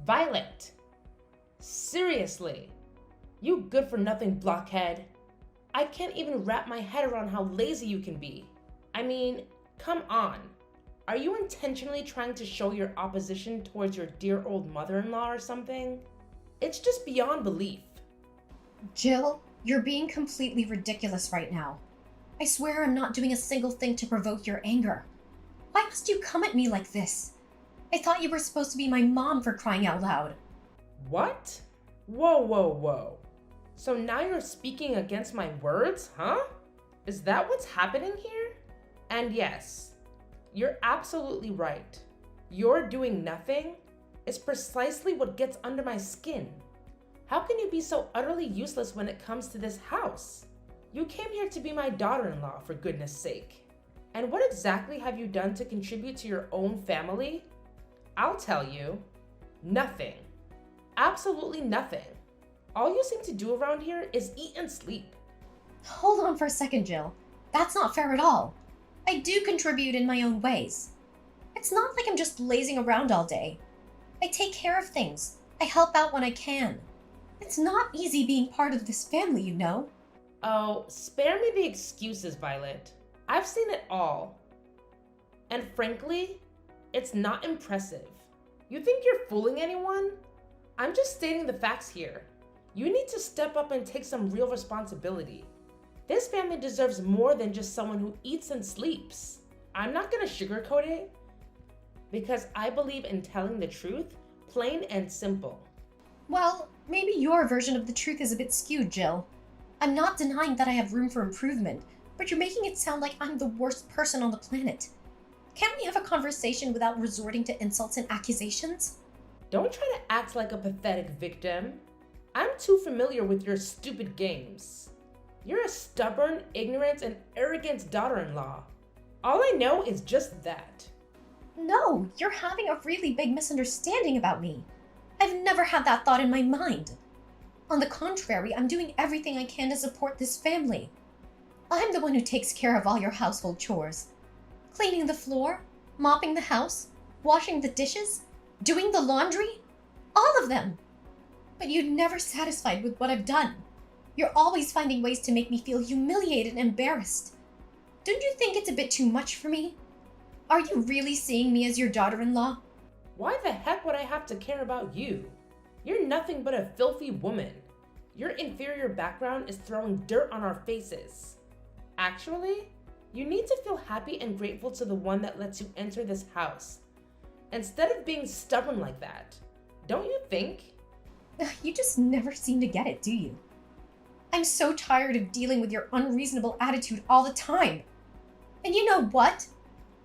Violet! Seriously? You good-for-nothing blockhead. I can't even wrap my head around how lazy you can be. I mean, come on. Are you intentionally trying to show your opposition towards your dear old mother-in-law or something? It's just beyond belief. Jill, you're being completely ridiculous right now. I swear I'm not doing a single thing to provoke your anger. Why must you come at me like this? I thought you were supposed to be my mom, for crying out loud. What? Whoa. So now you're speaking against my words, huh? Is that what's happening here? And yes, you're absolutely right. Your doing nothing is precisely what gets under my skin. How can you be so utterly useless when it comes to this house? You came here to be my daughter-in-law, for goodness sake. And what exactly have you done to contribute to your own family? I'll tell you, nothing. Absolutely nothing. All you seem to do around here is eat and sleep. Hold on for a second, Jill. That's not fair at all. I do contribute in my own ways. It's not like I'm just lazing around all day. I take care of things. I help out when I can. It's not easy being part of this family, you know. Oh, spare me the excuses, Violet. I've seen it all. And frankly, it's not impressive. You think you're fooling anyone? I'm just stating the facts here. You need to step up and take some real responsibility. This family deserves more than just someone who eats and sleeps. I'm not gonna sugarcoat it because I believe in telling the truth, plain and simple. Well, maybe your version of the truth is a bit skewed, Jill. I'm not denying that I have room for improvement, but you're making it sound like I'm the worst person on the planet. Can't we have a conversation without resorting to insults and accusations? Don't try to act like a pathetic victim. I'm too familiar with your stupid games. You're a stubborn, ignorant, and arrogant daughter-in-law. All I know is just that. No, you're having a really big misunderstanding about me. I've never had that thought in my mind. On the contrary, I'm doing everything I can to support this family. I'm the one who takes care of all your household chores. Cleaning the floor, mopping the house, washing the dishes, doing the laundry, all of them. But you're never satisfied with what I've done. You're always finding ways to make me feel humiliated and embarrassed. Don't you think it's a bit too much for me? Are you really seeing me as your daughter-in-law? Why the heck would I have to care about you? You're nothing but a filthy woman. Your inferior background is throwing dirt on our faces. Actually, you need to feel happy and grateful to the one that lets you enter this house, instead of being stubborn like that. Don't you think? You just never seem to get it, do you? I'm so tired of dealing with your unreasonable attitude all the time. And you know what?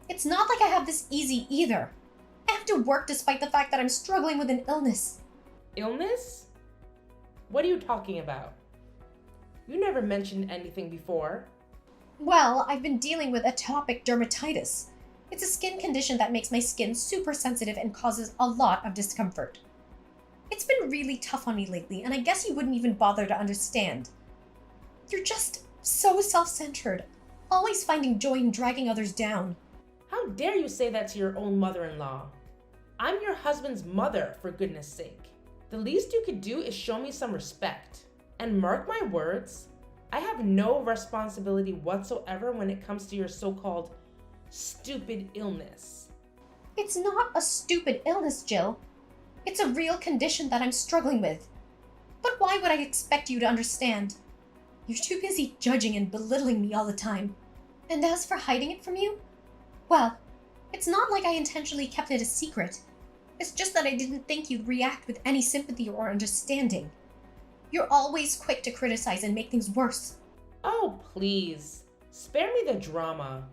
It's not like I have this easy either. I have to work despite the fact that I'm struggling with an illness. Illness? What are you talking about? You never mentioned anything before. Well, I've been dealing with atopic dermatitis. It's a skin condition that makes my skin super sensitive and causes a lot of discomfort. It's been really tough on me lately, and I guess you wouldn't even bother to understand. You're just so self-centered, always finding joy in dragging others down. How dare you say that to your own mother-in-law? I'm your husband's mother, for goodness sake. The least you could do is show me some respect. And mark my words, I have no responsibility whatsoever when it comes to your so-called stupid illness. It's not a stupid illness, Jill. It's a real condition that I'm struggling with. But why would I expect you to understand? You're too busy judging and belittling me all the time. And as for hiding it from you, well, it's not like I intentionally kept it a secret. It's just that I didn't think you'd react with any sympathy or understanding. You're always quick to criticize and make things worse. Oh, please. Spare me the drama.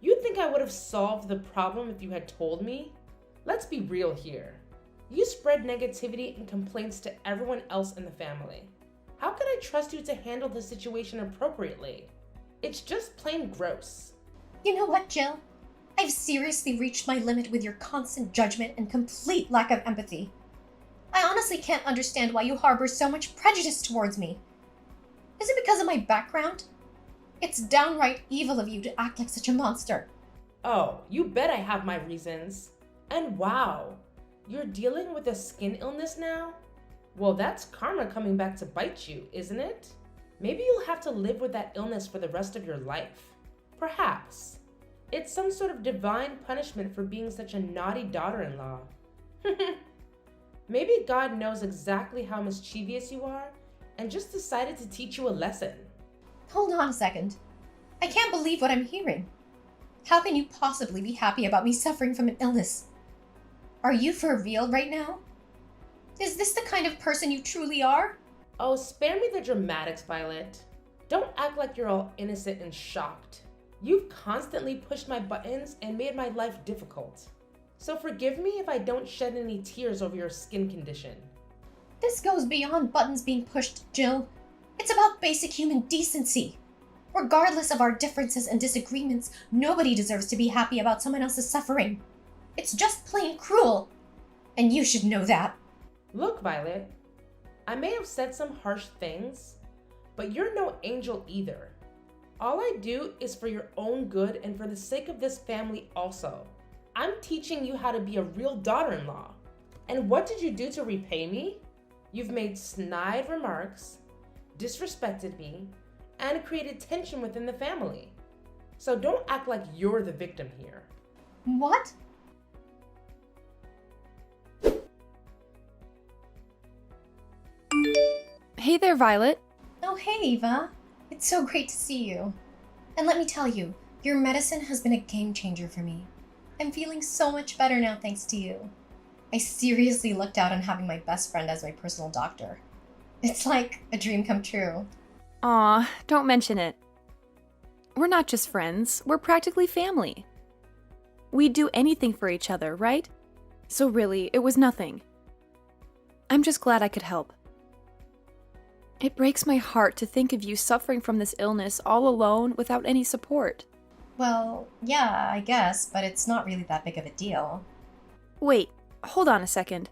You think I would have solved the problem if you had told me? Let's be real here. You spread negativity and complaints to everyone else in the family. How can I trust you to handle the situation appropriately? It's just plain gross. You know what, Jill? I've seriously reached my limit with your constant judgment and complete lack of empathy. I honestly can't understand why you harbor so much prejudice towards me. Is it because of my background? It's downright evil of you to act like such a monster. Oh, you bet I have my reasons. And wow, You're dealing with a skin illness now? Well, that's karma coming back to bite you, isn't it? Maybe you'll have to live with that illness for the rest of your life. Perhaps. It's some sort of divine punishment for being such a naughty daughter-in-law. Maybe God knows exactly how mischievous you are and just decided to teach you a lesson. Hold on a second. I can't believe what I'm hearing. How can you possibly be happy about me suffering from an illness? Are you for real right now? Is this the kind of person you truly are? Oh, spare me the dramatics, Violet. Don't act like you're all innocent and shocked. You've constantly pushed my buttons and made my life difficult. So forgive me if I don't shed any tears over your skin condition. This goes beyond buttons being pushed, Jill. It's about basic human decency. Regardless of our differences and disagreements, nobody deserves to be happy about someone else's suffering. It's just plain cruel. And you should know that. Look, Violet, I may have said some harsh things, but you're no angel either. All I do is for your own good and for the sake of this family also. I'm teaching you how to be a real daughter-in-law. And what did you do to repay me? You've made snide remarks, disrespected me, and created tension within the family. So don't act like you're the victim here. What? Hey there, Violet. Oh, hey, Eva. It's so great to see you. And let me tell you, your medicine has been a game changer for me. I'm feeling so much better now thanks to you. I seriously lucked out on having my best friend as my personal doctor. It's like a dream come true. Aw, don't mention it. We're not just friends, we're practically family. We'd do anything for each other, right? So really, it was nothing. I'm just glad I could help. It breaks my heart to think of you suffering from this illness all alone without any support. Well, yeah, I guess, but it's not really that big of a deal. Wait, hold on a second.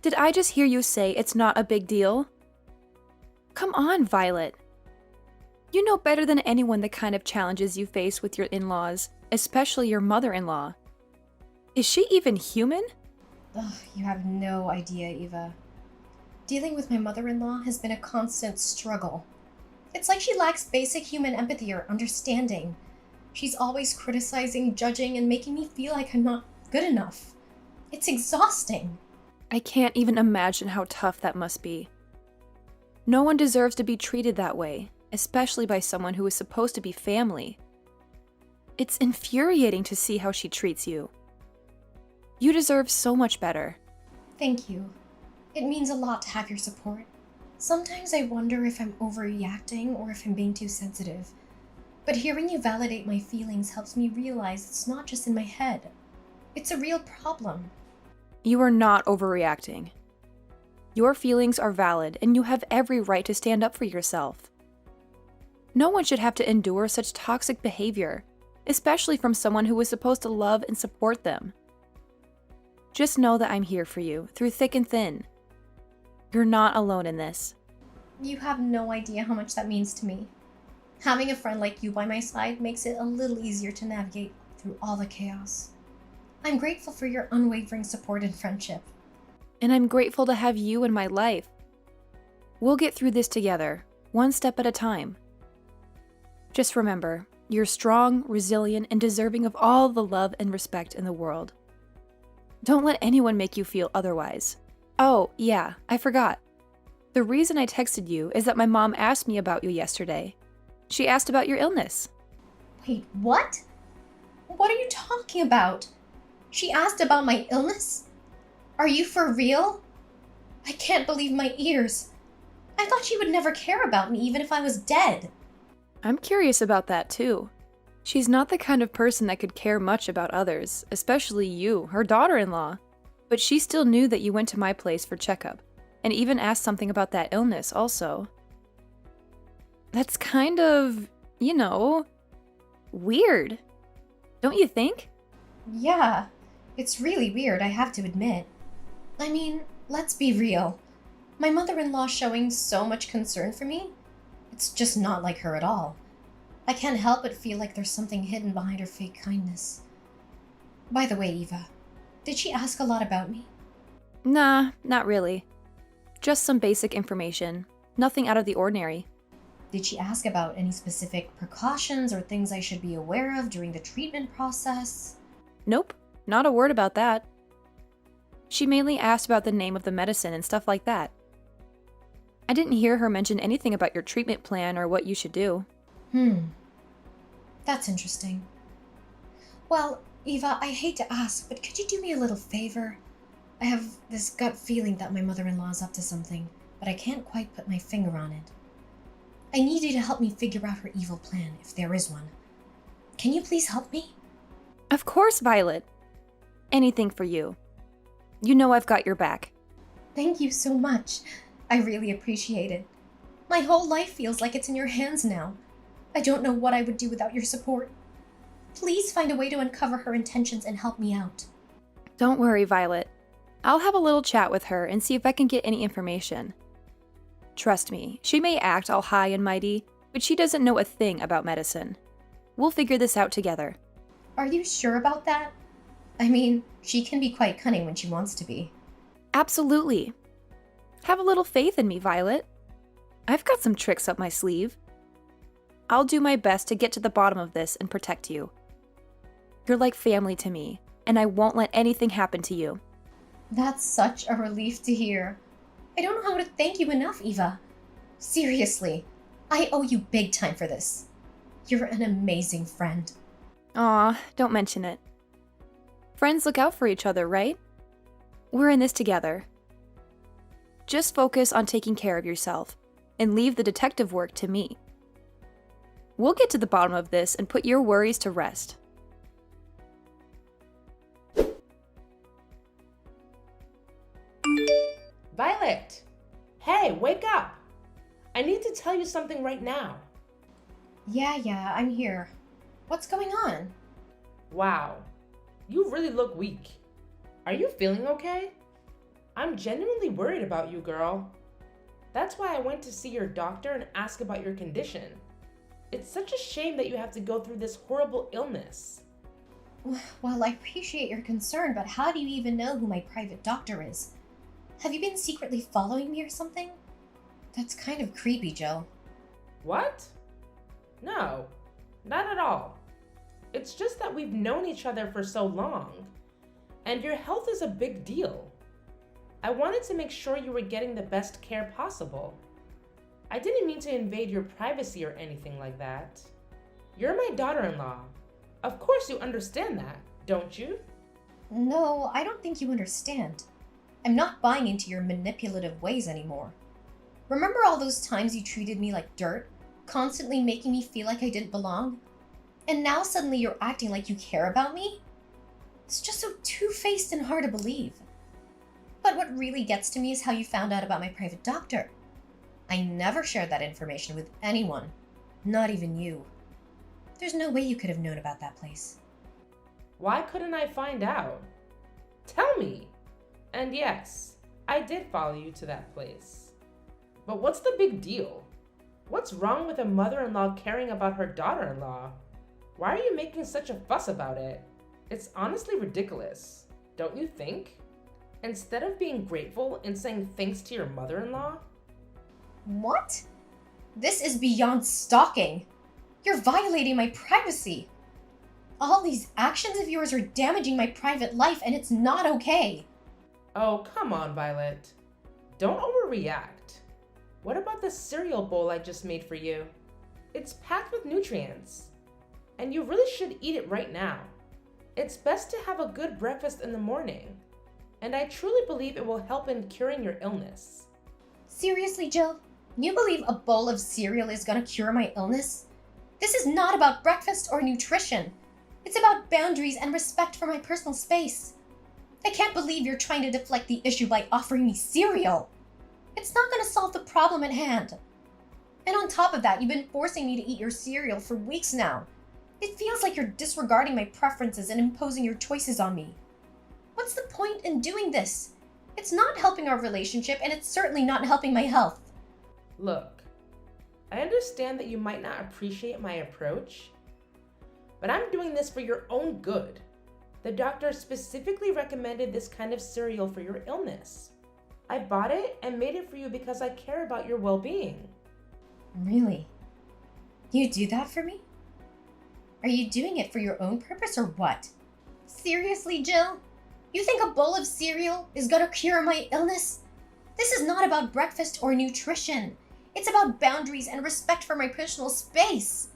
Did I just hear you say it's not a big deal? Come on, Violet. You know better than anyone the kind of challenges you face with your in-laws, especially your mother-in-law. Is she even human? Ugh, you have no idea, Eva. Dealing with my mother-in-law has been a constant struggle. It's like she lacks basic human empathy or understanding. She's always criticizing, judging, and making me feel like I'm not good enough. It's exhausting. I can't even imagine how tough that must be. No one deserves to be treated that way, especially by someone who is supposed to be family. It's infuriating to see how she treats you. You deserve so much better. Thank you. It means a lot to have your support. Sometimes I wonder if I'm overreacting or if I'm being too sensitive. But hearing you validate my feelings helps me realize it's not just in my head. It's a real problem. You are not overreacting. Your feelings are valid, and you have every right to stand up for yourself. No one should have to endure such toxic behavior, especially from someone who is supposed to love and support them. Just know that I'm here for you, through thick and thin. You're not alone in this. You have no idea how much that means to me. Having a friend like you by my side makes it a little easier to navigate through all the chaos. I'm grateful for your unwavering support and friendship. And I'm grateful to have you in my life. We'll get through this together, one step at a time. Just remember, you're strong, resilient, and deserving of all the love and respect in the world. Don't let anyone make you feel otherwise. Oh, yeah, I forgot. The reason I texted you is that my mom asked me about you yesterday. She asked about your illness. Wait, what? What are you talking about? She asked about my illness? Are you for real? I can't believe my ears. I thought she would never care about me even if I was dead. I'm curious about that too. She's not the kind of person that could care much about others, especially you, her daughter-in-law. But she still knew that you went to my place for checkup, and even asked something about that illness also. That's kind of, weird. Don't you think? Yeah, it's really weird, I have to admit. I mean, let's be real. My mother-in-law showing so much concern for me? It's just not like her at all. I can't help but feel like there's something hidden behind her fake kindness. By the way, Eva, Did she ask a lot about me? Nah, not really. Just some basic information. Nothing out of the ordinary. Did she ask about any specific precautions or things I should be aware of during the treatment process? Nope, not a word about that. She mainly asked about the name of the medicine and stuff like that. I didn't hear her mention anything about your treatment plan or what you should do. That's interesting. Well, Eva, I hate to ask, but could you do me a little favor? I have this gut feeling that my mother-in-law is up to something, but I can't quite put my finger on it. I need you to help me figure out her evil plan, if there is one. Can you please help me? Of course, Violet. Anything for you. You know I've got your back. Thank you so much. I really appreciate it. My whole life feels like it's in your hands now. I don't know what I would do without your support. Please find a way to uncover her intentions and help me out. Don't worry, Violet. I'll have a little chat with her and see if I can get any information. Trust me, she may act all high and mighty, but she doesn't know a thing about medicine. We'll figure this out together. Are you sure about that? I mean, she can be quite cunning when she wants to be. Absolutely. Have a little faith in me, Violet. I've got some tricks up my sleeve. I'll do my best to get to the bottom of this and protect you. You're like family to me, and I won't let anything happen to you. That's such a relief to hear. I don't know how to thank you enough, Eva. Seriously, I owe you big time for this. You're an amazing friend. Aw, don't mention it. Friends look out for each other, right? We're in this together. Just focus on taking care of yourself, and leave the detective work to me. We'll get to the bottom of this and put your worries to rest. Violet! Hey, wake up! I need to tell you something right now. Yeah, I'm here. What's going on? Wow, you really look weak. Are you feeling okay? I'm genuinely worried about you, girl. That's why I went to see your doctor and ask about your condition. It's such a shame that you have to go through this horrible illness. Well, I appreciate your concern, but how do you even know who my private doctor is? Have you been secretly following me or something? That's kind of creepy, Joe. What? No, not at all. It's just that we've known each other for so long, and your health is a big deal. I wanted to make sure you were getting the best care possible. I didn't mean to invade your privacy or anything like that. You're my daughter-in-law. Of course you understand that, don't you? No, I don't think you understand. I'm not buying into your manipulative ways anymore. Remember all those times you treated me like dirt, constantly making me feel like I didn't belong? And now suddenly you're acting like you care about me? It's just so two-faced and hard to believe. But what really gets to me is how you found out about my private doctor. I never shared that information with anyone, not even you. There's no way you could have known about that place. Why couldn't I find out? Tell me! And yes, I did follow you to that place. But what's the big deal? What's wrong with a mother-in-law caring about her daughter-in-law? Why are you making such a fuss about it? It's honestly ridiculous, don't you think? Instead of being grateful and saying thanks to your mother-in-law? What? This is beyond stalking. You're violating my privacy. All these actions of yours are damaging my private life, and it's not okay. Oh, come on, Violet. Don't overreact. What about the cereal bowl I just made for you? It's packed with nutrients, and you really should eat it right now. It's best to have a good breakfast in the morning, and I truly believe it will help in curing your illness. Seriously, Jill? You believe a bowl of cereal is gonna cure my illness? This is not about breakfast or nutrition. It's about boundaries and respect for my personal space. I can't believe you're trying to deflect the issue by offering me cereal. It's not gonna solve the problem at hand. And on top of that, you've been forcing me to eat your cereal for weeks now. It feels like you're disregarding my preferences and imposing your choices on me. What's the point in doing this? It's not helping our relationship, and it's certainly not helping my health. Look, I understand that you might not appreciate my approach, but I'm doing this for your own good. The doctor specifically recommended this kind of cereal for your illness. I bought it and made it for you because I care about your well-being. Really? You do that for me? Are you doing it for your own purpose or what? Seriously, Jill? You think a bowl of cereal is gonna cure my illness? This is not about breakfast or nutrition. It's about boundaries and respect for my personal space.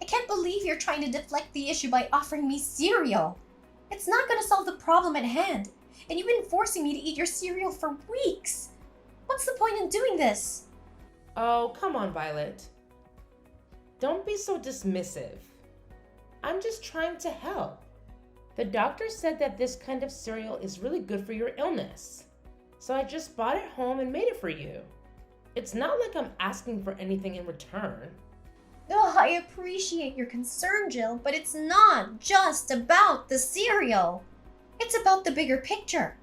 I can't believe you're trying to deflect the issue by offering me cereal. It's not gonna solve the problem at hand, and you've been forcing me to eat your cereal for weeks. What's the point in doing this? Oh, come on, Violet. Don't be so dismissive. I'm just trying to help. The doctor said that this kind of cereal is really good for your illness. So I just bought it home and made it for you. It's not like I'm asking for anything in return. Oh, I appreciate your concern, Jill, but it's not just about the cereal. It's about the bigger picture.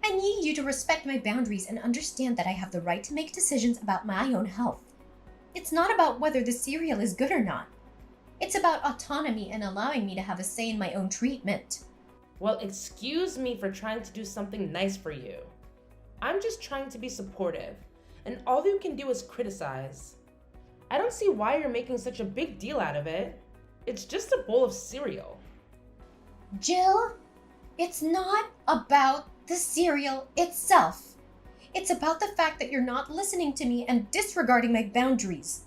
I need you to respect my boundaries and understand that I have the right to make decisions about my own health. It's not about whether the cereal is good or not. It's about autonomy and allowing me to have a say in my own treatment. Well, excuse me for trying to do something nice for you. I'm just trying to be supportive, and all you can do is criticize. I don't see why you're making such a big deal out of it. It's just a bowl of cereal. Jill, it's not about the cereal itself. It's about the fact that you're not listening to me and disregarding my boundaries.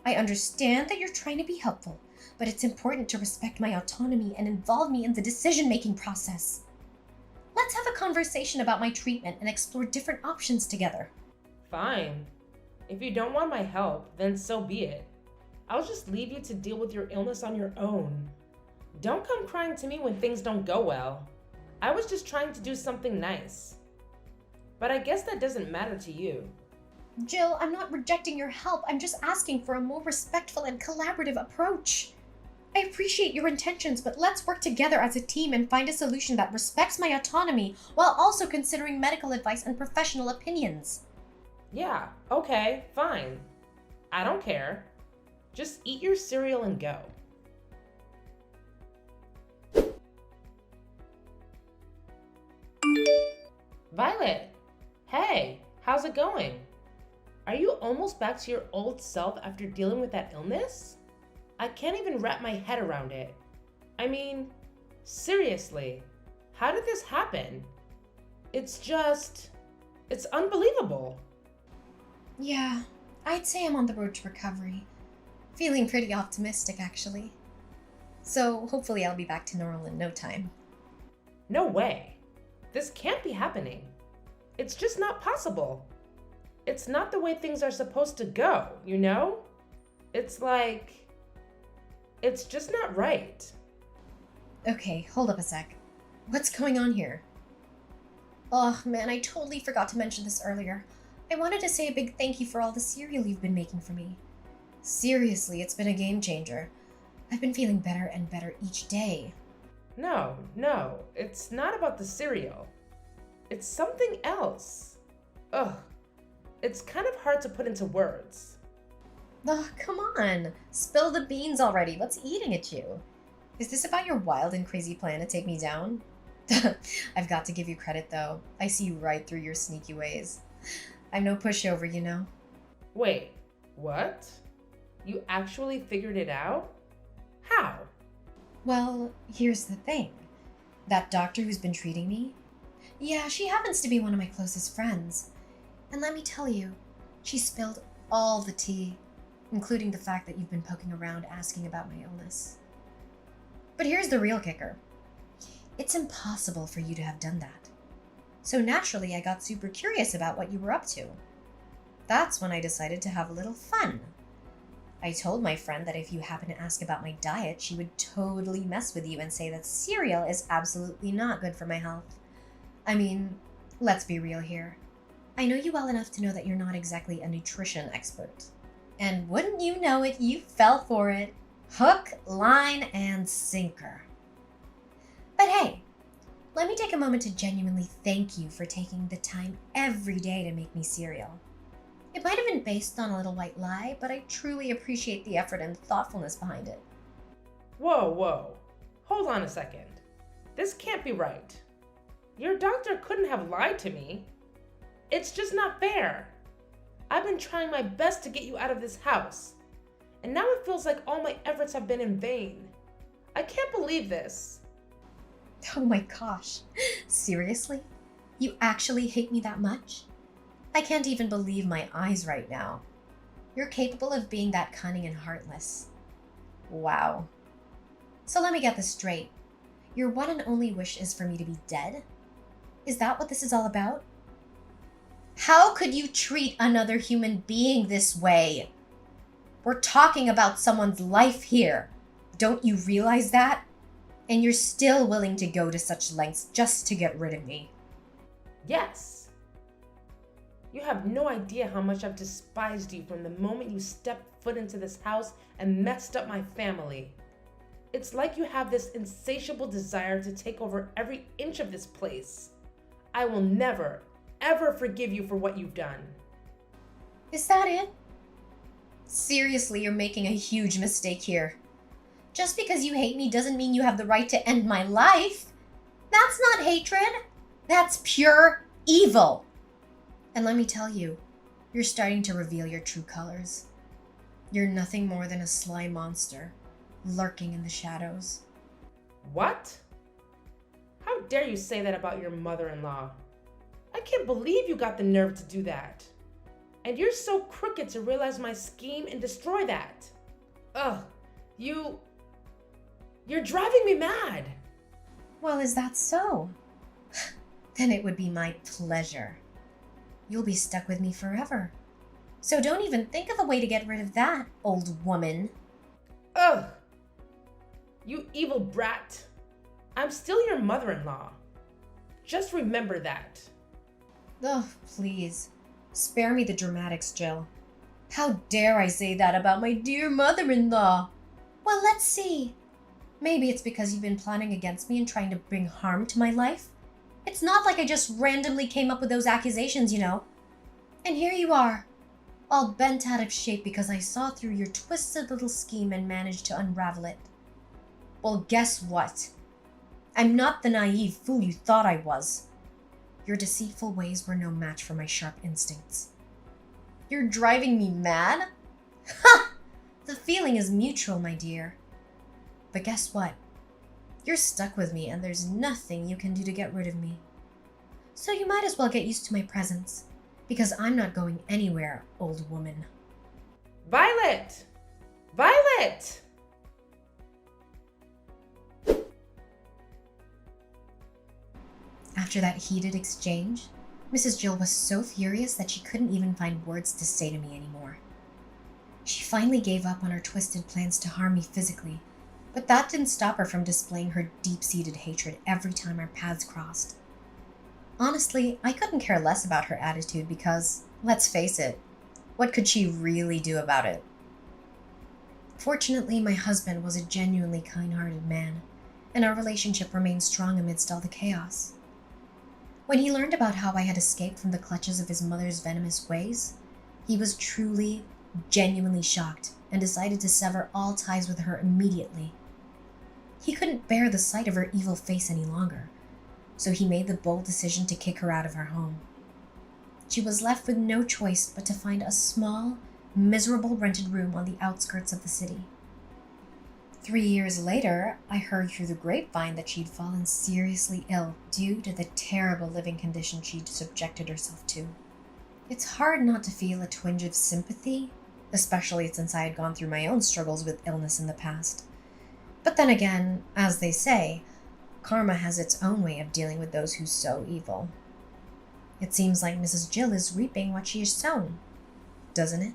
I understand that you're trying to be helpful, but it's important to respect my autonomy and involve me in the decision-making process. Let's have a conversation about my treatment and explore different options together. Fine. If you don't want my help, then so be it. I'll just leave you to deal with your illness on your own. Don't come crying to me when things don't go well. I was just trying to do something nice. But I guess that doesn't matter to you. Jill, I'm not rejecting your help. I'm just asking for a more respectful and collaborative approach. I appreciate your intentions, but let's work together as a team and find a solution that respects my autonomy while also considering medical advice and professional opinions. Yeah, okay, fine. I don't care. Just eat your cereal and go. Violet, hey, how's it going? Are you almost back to your old self after dealing with that illness? I can't even wrap my head around it. I mean, seriously, how did this happen? It's unbelievable. Yeah, I'd say I'm on the road to recovery. Feeling pretty optimistic, actually. So hopefully I'll be back to normal in no time. No way. This can't be happening. It's just not possible. It's not the way things are supposed to go, you know? It's just not right. Okay, hold up a sec. What's going on here? Oh man, I totally forgot to mention this earlier. I wanted to say a big thank you for all the cereal you've been making for me. Seriously, it's been a game changer. I've been feeling better and better each day. No, it's not about the cereal. It's something else. Ugh, it's kind of hard to put into words. Oh, come on. Spill the beans already. What's eating at you? Is this about your wild and crazy plan to take me down? I've got to give you credit, though. I see right through your sneaky ways. I'm no pushover, you know. Wait, what? You actually figured it out? How? Well, here's the thing. That doctor who's been treating me? Yeah, she happens to be one of my closest friends. And let me tell you, she spilled all the tea, including the fact that you've been poking around asking about my illness. But here's the real kicker. It's impossible for you to have done that. So naturally, I got super curious about what you were up to. That's when I decided to have a little fun. I told my friend that if you happen to ask about my diet, she would totally mess with you and say that cereal is absolutely not good for my health. I mean, let's be real here. I know you well enough to know that you're not exactly a nutrition expert. And wouldn't you know it, you fell for it. Hook, line, and sinker. But hey, let me take a moment to genuinely thank you for taking the time every day to make me cereal. It might have been based on a little white lie, but I truly appreciate the effort and thoughtfulness behind it. Whoa. Hold on a second. This can't be right. Your doctor couldn't have lied to me. It's just not fair. I've been trying my best to get you out of this house, and now it feels like all my efforts have been in vain. I can't believe this. Oh my gosh. Seriously? You actually hate me that much? I can't even believe my eyes right now. You're capable of being that cunning and heartless. Wow. So let me get this straight. Your one and only wish is for me to be dead? Is that what this is all about? How could you treat another human being this way? We're talking about someone's life here. Don't you realize that? And you're still willing to go to such lengths just to get rid of me. Yes. You have no idea how much I've despised you from the moment you stepped foot into this house and messed up my family. It's like you have this insatiable desire to take over every inch of this place. I will never, ever forgive you for what you've done. Is that it? Seriously, you're making a huge mistake here. Just because you hate me doesn't mean you have the right to end my life. That's not hatred. That's pure evil. And let me tell you, you're starting to reveal your true colors. You're nothing more than a sly monster, lurking in the shadows. What? How dare you say that about your mother-in-law? I can't believe you got the nerve to do that. And you're so crooked to realize my scheme and destroy that. Ugh, you're driving me mad. Well, is that so? Then it would be my pleasure. You'll be stuck with me forever. So don't even think of a way to get rid of that, old woman. Ugh! You evil brat. I'm still your mother-in-law. Just remember that. Oh, please. Spare me the dramatics, Jill. How dare I say that about my dear mother-in-law? Well, let's see. Maybe it's because you've been planning against me and trying to bring harm to my life. It's not like I just randomly came up with those accusations, you know. And here you are, all bent out of shape because I saw through your twisted little scheme and managed to unravel it. Well, guess what? I'm not the naive fool you thought I was. Your deceitful ways were no match for my sharp instincts. You're driving me mad? Ha! The feeling is mutual, my dear. But guess what? You're stuck with me and there's nothing you can do to get rid of me. So you might as well get used to my presence, because I'm not going anywhere, old woman. Violet! Violet! After that heated exchange, Mrs. Jill was so furious that she couldn't even find words to say to me anymore. She finally gave up on her twisted plans to harm me physically, but that didn't stop her from displaying her deep-seated hatred every time our paths crossed. Honestly, I couldn't care less about her attitude because, let's face it, what could she really do about it? Fortunately, my husband was a genuinely kind-hearted man, and our relationship remained strong amidst all the chaos. When he learned about how I had escaped from the clutches of his mother's venomous ways, he was truly, genuinely shocked and decided to sever all ties with her immediately. He couldn't bear the sight of her evil face any longer, so he made the bold decision to kick her out of her home. She was left with no choice but to find a small, miserable rented room on the outskirts of the city. 3 years later, I heard through the grapevine that she'd fallen seriously ill due to the terrible living conditions she'd subjected herself to. It's hard not to feel a twinge of sympathy, especially since I had gone through my own struggles with illness in the past. But then again, as they say, karma has its own way of dealing with those who sow evil. It seems like Mrs. Jill is reaping what she has sown, doesn't it?